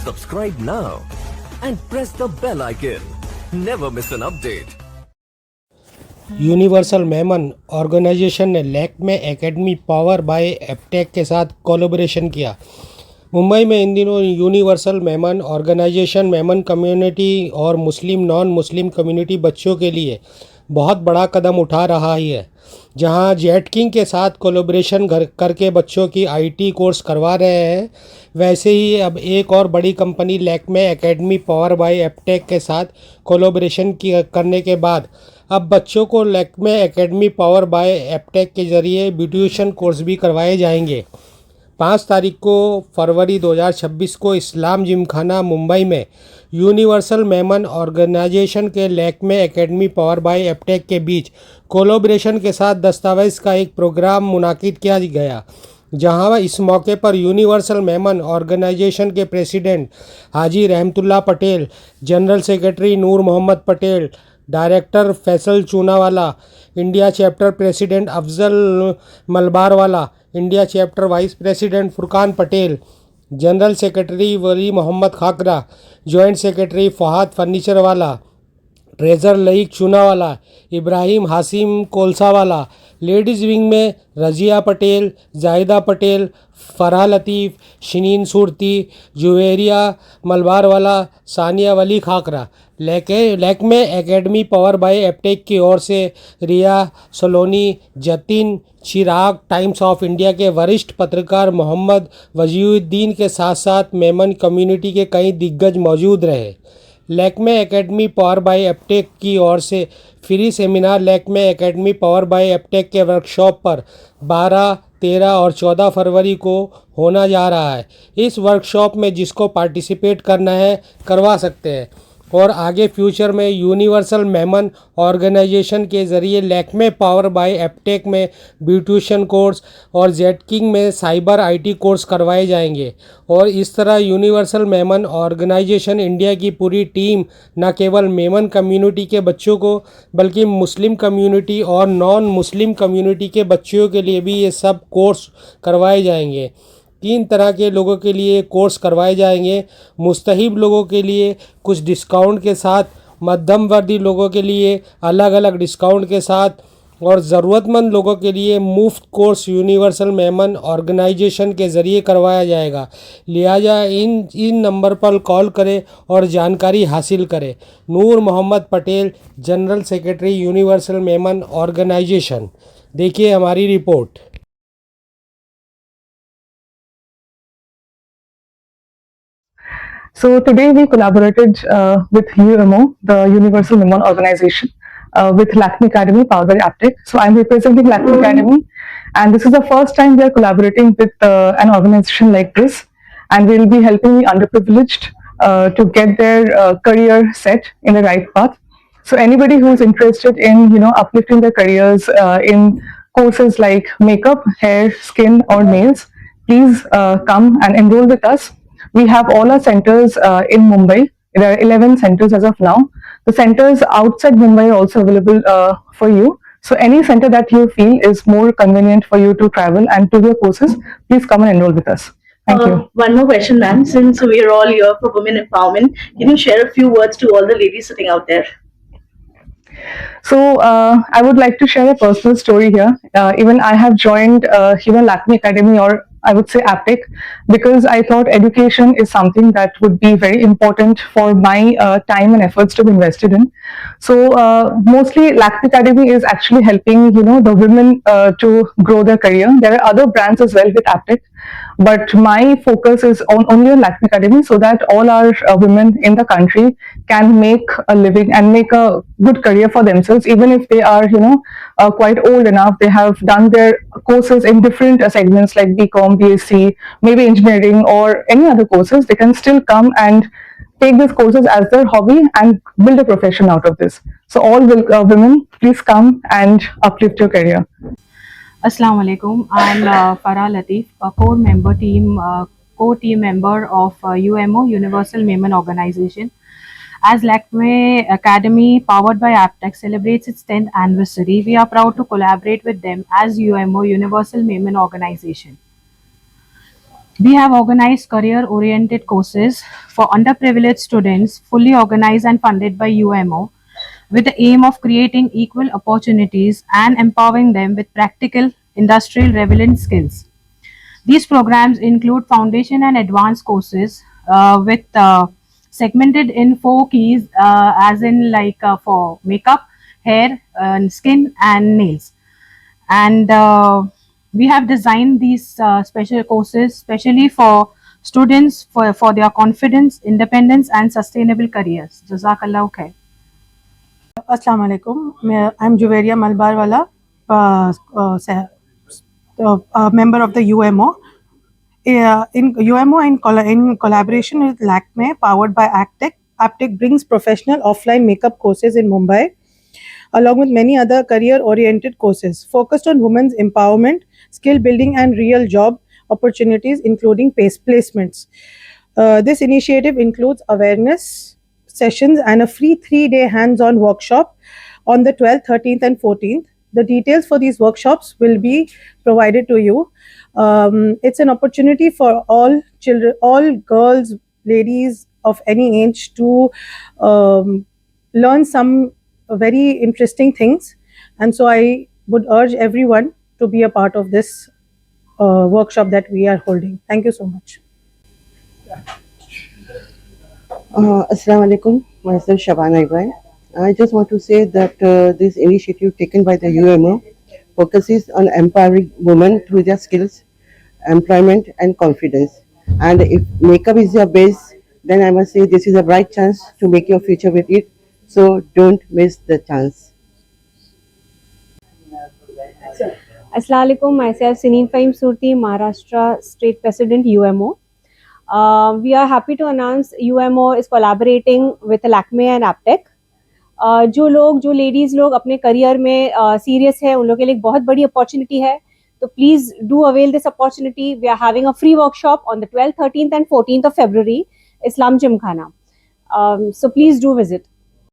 Subscribe now and press the bell icon. Never miss an update. Universal Memon organisation ने Lakme academy power by Aptech के साथ collaboration किया। मुंबई में इन दिनों universal Memon organisation Memon community और मुस्लिम नॉन मुस्लिम कम्युनिटी बच्चों के लिए बहुत बड़ा कदम उठा रहा है, जहां जेट किंग के साथ कोलैबोरेशन करके बच्चों की आईटी कोर्स करवा रहे हैं। वैसे ही अब एक और बड़ी company Lakme academy power by Aptech के साथ कोलैबोरेशन करने के बाद अब बच्चों को Lakme academy power by Aptech के ज़रिए ब्यूटिशियन कोर्स भी करवाए जाएंगे। 5 तारीख को फरवरी 2026 को इस्लाम जिमखाना मुंबई में यूनिवर्सल मेमन ऑर्गेनाइजेशन के Lakme academy power by Aptech के बीच कोलैबोरेशन के साथ दस्तावेज़ का एक प्रोग्राम मुनाकिद किया गया, जहां इस मौके पर यूनिवर्सल मेमन ऑर्गेनाइजेशन के president Haji Rahmatullah Patel, general secretary Noor Mohammed Patel, director Faisal Choonawala, India chapter president Afzal Malbarwala, India chapter vice president Furqan Patel, general secretary Wali Mohammed Khakra, joint secretary Fahad Furniturewala, treasurer Laeeq Choonawala, Ibrahim Hashim Kolsawala, ladies wing में Razia Patel, Zahida Patel, Farah Latif, Shineen Surti, Juveria Malbarwala, Sania Wali Khakra. Lakme academy power by Aptech की ओर से रिया Saloni, Jatin Chirag, Times of India के वरिष्ठ पत्रकार मोहम्मद वजीउद्दीन के साथ साथ मेमन कम्युनिटी के कई दिग्गज मौजूद रहे। Lakme academy power by Aptech की ओर से free seminar Lakme academy power by Aptech के वर्कशॉप पर 12, 13 और 14 फरवरी को होना जा रहा है। इस वर्कशॉप में जिसको पार्टिसिपेट करना है करवा सकते हैं और आगे फ्यूचर में यूनिवर्सल मेमन ऑर्गेनाइजेशन के ज़रिए लैक्मे पावर बाय एप्टेक में ब्यूटिशियन कोर्स और जेट किंग में साइबर आईटी कोर्स करवाए जाएंगे। और इस तरह यूनिवर्सल मेमन ऑर्गेनाइजेशन इंडिया की पूरी टीम न केवल मेमन कम्युनिटी के बच्चों को बल्कि मुस्लिम कम्युनिटी और नॉन मुस्लिम कम्युनिटी के बच्चों के लिए भी ये सब कोर्स करवाए जाएंगे। 3 तरह के लोगों के लिए कोर्स करवाए जाएंगे। मुस्तहिब लोगों के लिए कुछ डिस्काउंट के साथ, मध्यम वर्दी लोगों के लिए अलग अलग डिस्काउंट के साथ और ज़रूरतमंद लोगों के लिए मुफ्त कोर्स यूनिवर्सल मेमन ऑर्गेनाइजेशन के ज़रिए करवाया जाएगा। लिहाजा इन नंबर पर कॉल करें और जानकारी हासिल करें। Noor Mohammed Patel, general secretary universal Memon organisation. देखिए हमारी रिपोर्ट। So today we collaborated with UMO, the Universal Memon Organization, with Lakme Academy powered by Aptech. So I'm representing Lakme Academy, and this is the first time we are collaborating with an organization like this, and we'll be helping the underprivileged to get their career set in the right path. So anybody who's interested in uplifting their careers in courses like makeup, hair, skin, or nails, please come and enroll with us. We have all our centers in Mumbai. There are 11 centers as of now. The centers outside Mumbai are also available for you. So any center that you feel is more convenient for you to travel and to your courses, please come and enroll with us. Thank you. One more question, ma'am. Since we are all here for women empowerment, can you share a few words to all the ladies sitting out there? So I would like to share a personal story here. Even I have joined Lakme Academy, or I would say Aptech, because I thought education is something that would be very important for my time and efforts to be invested in. So mostly Lakme Academy is actually helping the women to grow their career. There are other brands as well with Aptech, but my focus is only on Lakme Academy, so that all our women in the country can make a living and make a good career for themselves, even if they are quite old enough. They have done their courses in different segments like BCom, BSc, maybe engineering or any other courses. They can still come and take these courses as their hobby and build a profession out of this. So all women, please come and uplift your career. Assalamu alaikum. I'm Farah Latif, a co-team member of UMO, Universal Memen Organization. As Lakme Academy, powered by Aptech, celebrates its 10th anniversary, we are proud to collaborate with them as UMO, Universal Memen Organization. We have organized career-oriented courses for underprivileged students, fully organized and funded by UMO, with the aim of creating equal opportunities and empowering them with practical industrial relevant skills. These programs include foundation and advanced courses with segmented in four keys, as in like for makeup, hair, skin, and nails. And we have designed these special courses specially for students for their confidence, independence, and sustainable careers. Jazakallah khair. अस्सलाम वालेकुम मैं I am Juveria Malbarwala member of the UMO. In UMO in collaboration with Lakme powered by Aptech brings professional offline makeup courses in Mumbai along with many other career oriented courses focused on women's empowerment, skill building and real job opportunities including placements. This initiative includes awareness sessions and a free 3-day hands-on workshop on the 12th, 13th and 14th. The details for these workshops will be provided to you. It's an opportunity for all children, all girls, ladies of any age to learn some very interesting things. And so I would urge everyone to be a part of this workshop that we are holding. Thank you so much. Assalamu alaikum, myself Shabana Ibrahim. I just want to say that this initiative taken by the UMO focuses on empowering women through their skills, employment and confidence. And if makeup is your base, then I must say this is a bright chance to make your future with it. So don't miss the chance. Assalamu alaikum, myself Sineen Fahim Surti, Maharashtra State President UMO. We are happy to announce UMO is collaborating with Lakme and Aptech. जो ladies लोग अपने career में serious है उन लोगों के लिए एक बहुत बड़ी अपॉर्चुनिटी है तो please do avail this opportunity we are having a free workshop on the 12th, 13th and 14th of February, Islam Gymkhana. So please do visit.